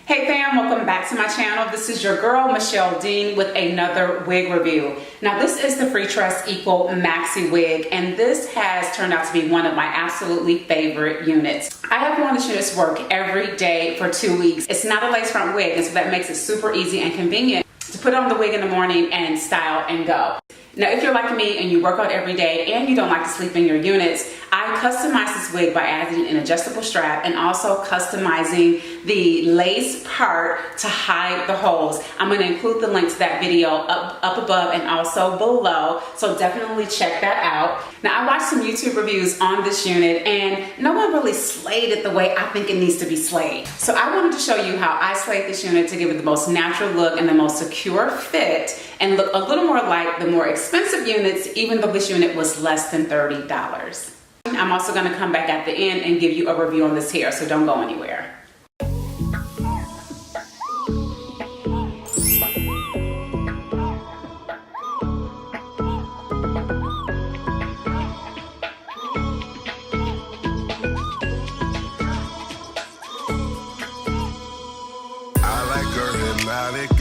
Hey fam, welcome back to my channel. This is your girl MaShelle Dean with another wig review. Now this is the Freetress Equal Maxi wig, and this has turned out to be one of my absolutely favorite units. I have worn this unit to work every day for 2 weeks. It's not a lace front wig, and so that makes it super easy and convenient to put on the wig in the morning and style and go. Now, if you're like me and you work out every day and you don't like to sleep in your units, I customized this wig by adding an adjustable strap and also customizing the lace part to hide the holes. I'm going to include the link to that video up above and also below, so definitely check that out. Now, I watched some YouTube reviews on this unit and no one really slayed it the way I think it needs to be slayed. So I wanted to show you how I slayed this unit to give it the most natural look and the most secure fit and look a little more like the more expensive units, even though this unit was less than $30. I'm also going to come back at the end and give you a review on this hair, so don't go anywhere.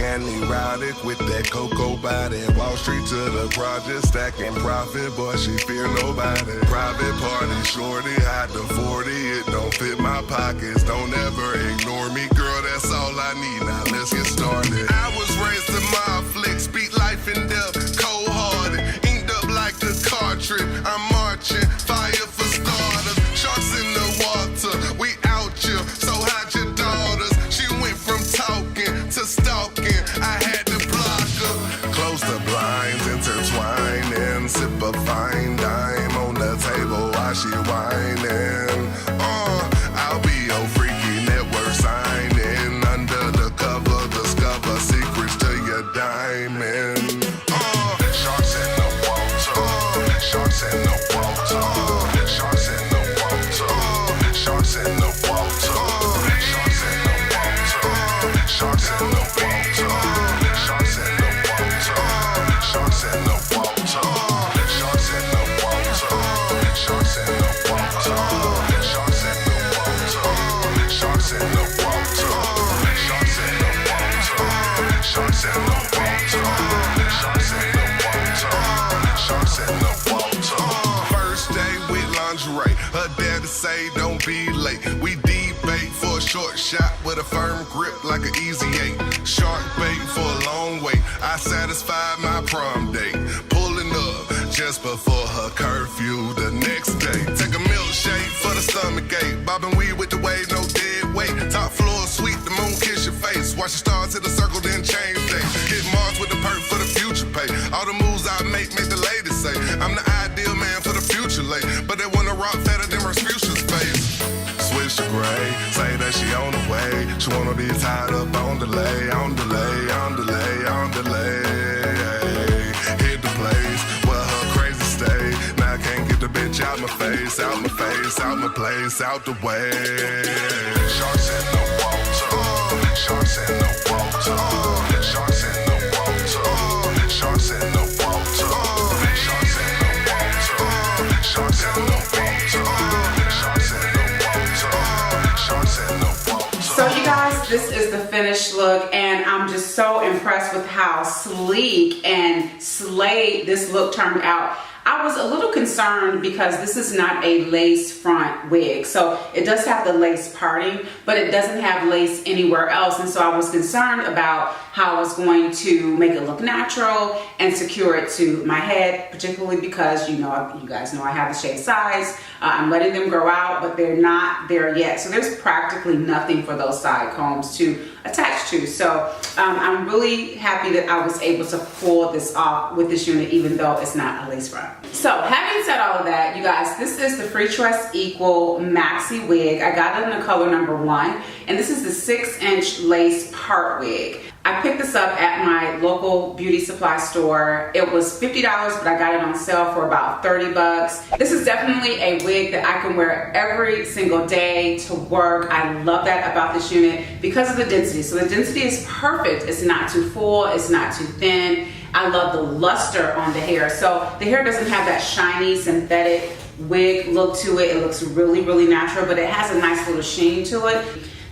And erotic with that cocoa body. Wall Street to the project, stacking profit, boy, she fear nobody. Private party, shorty, hide the 40, it don't fit my pockets. Don't ever ignore me, girl, that's all I need. Now let's get started. I was raised to mob flicks, beat life and death, cold-hearted, inked up like a car trip. I'm marching, fire for starters, sharks in the water, we out here, so hide your daughters. She went from talking to stalking. I had to block her. Close the blinds, intertwine and sip a fine dime on the table while she whining. I'll be your freaky network signing. Under the cover, discover secrets to your diamond. Sharks in the water. Sharks in the water. Sharks in the water. Sharks in the water. Sharks in the water. Sharks in the water. First day with lingerie, her daddy say don't be late. We debate for a short shot with a firm grip like an easy 8. Shark bait for a long wait. I satisfied my prom date. Pulling up just before her curfew the next day. Take a milkshake for the stomach ache. Bobbing weed with the wave, no dead weight. Top floor sweet, the moon kiss your face. Watch the stars hit the circle, then change dates. Hit Mars with the perk for the future pay. All the moves I make the ladies say I'm the ideal man for the future late. But they wanna rock fatter than Rasputin's face. Switch to gray, say that she on the way. She wanna be tied up on delay, on delay, on delay, on delay. Hit the place where her crazy stay. Now I can't get the bitch out my face, out my face, out my place, out the way. Sharks in the water, sharks in the water, sharks in the water, sharks in the water, sharks in the water, sharks in the water, sharks in the water, sharks in the water. So you guys, this is the finished look, and I'm just so impressed with how sleek and slayed this look turned out. I was a little concerned because this is not a lace front wig, so it does have the lace parting, but it doesn't have lace anywhere else, and so I was concerned about how I was going to make it look natural and secure it to my head, particularly because you guys know I have the shave sides. I'm letting them grow out, but they're not there yet, so there's practically nothing for those side combs to attach to. So I'm really happy that I was able to pull this off with this unit, even though it's not a lace front. So having said all of that, you guys, this is the Freetress Equal Maxi wig. I got it in the color number 1, and this is the 6-inch lace part wig. I picked this up at my local beauty supply store. It was $50, but I got it on sale for about 30 bucks. This is definitely a wig that I can wear every single day to work. I love that about this unit because of the density. So the density is perfect. It's not too full, it's not too thin. I love the luster on the hair. So the hair doesn't have that shiny synthetic wig look to it. It looks really, really natural, but it has a nice little sheen to it.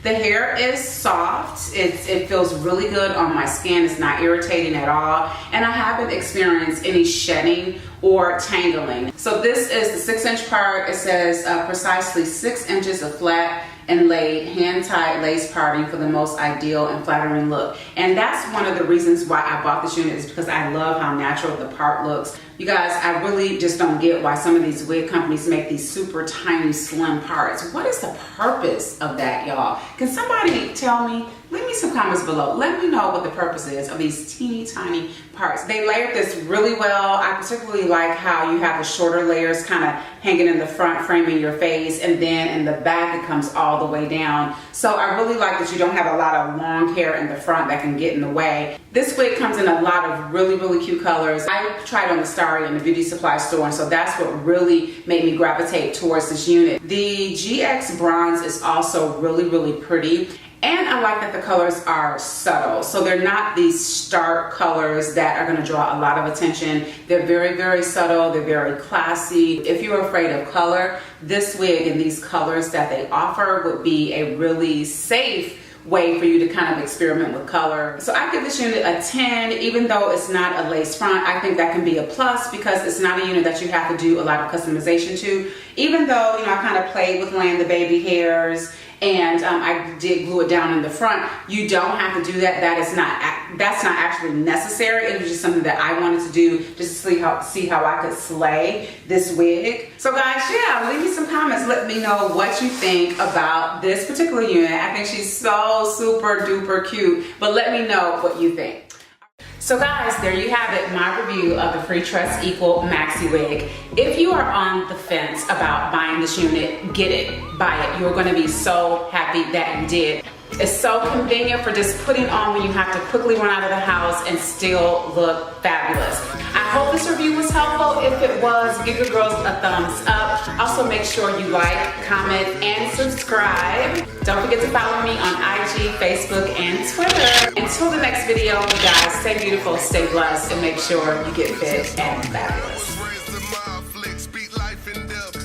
The hair is soft. It feels really good on my skin. It's not irritating at all. And I haven't experienced any shedding or tangling. So this is the 6-inch part. It says precisely 6 inches of flat and laid hand-tied lace parting for the most ideal and flattering look. And that's one of the reasons why I bought this unit, is because I love how natural the part looks. You guys, I really just don't get why some of these wig companies make these super tiny, slim parts. What is the purpose of that, y'all? Can somebody tell me? Leave me some comments below. Let me know what the purpose is of these teeny tiny parts. They layered this really well. I particularly like how you have the shorter layers kind of hanging in the front, framing your face, and then in the back it comes all the way down. So I really like that you don't have a lot of long hair in the front that can get in the way. This wig comes in a lot of really, really cute colors. I tried on the Starry in the beauty supply store, and so that's what really made me gravitate towards this unit. The GX bronze is also really, really pretty. And I like that the colors are subtle. So they're not these stark colors that are gonna draw a lot of attention. They're very, very subtle. They're very classy. If you're afraid of color, this wig and these colors that they offer would be a really safe way for you to kind of experiment with color. So I give this unit a 10, even though it's not a lace front. I think that can be a plus because it's not a unit that you have to do a lot of customization to. Even though, you know, I kind of played with laying the baby hairs, and I did glue it down in the front. You don't have to do that. That's not actually necessary. It was just something that I wanted to do just to see how I could slay this wig. So guys, yeah, leave me some comments. Let me know what you think about this particular unit. I think she's so super duper cute, but let me know what you think. So guys, there you have it, my review of the Freetress Equal Maxi wig. If you are on the fence about buying this unit, get it, buy it. You're gonna be so happy that you did. It's so convenient for just putting on when you have to quickly run out of the house and still look fabulous. I hope this review was helpful. If it was, give your girls a thumbs up. Also make sure you like, comment, and subscribe. Don't forget to follow me on IG, Facebook, and Twitter. Until the next video, you guys, stay beautiful, stay blessed, and make sure you get fit and fabulous.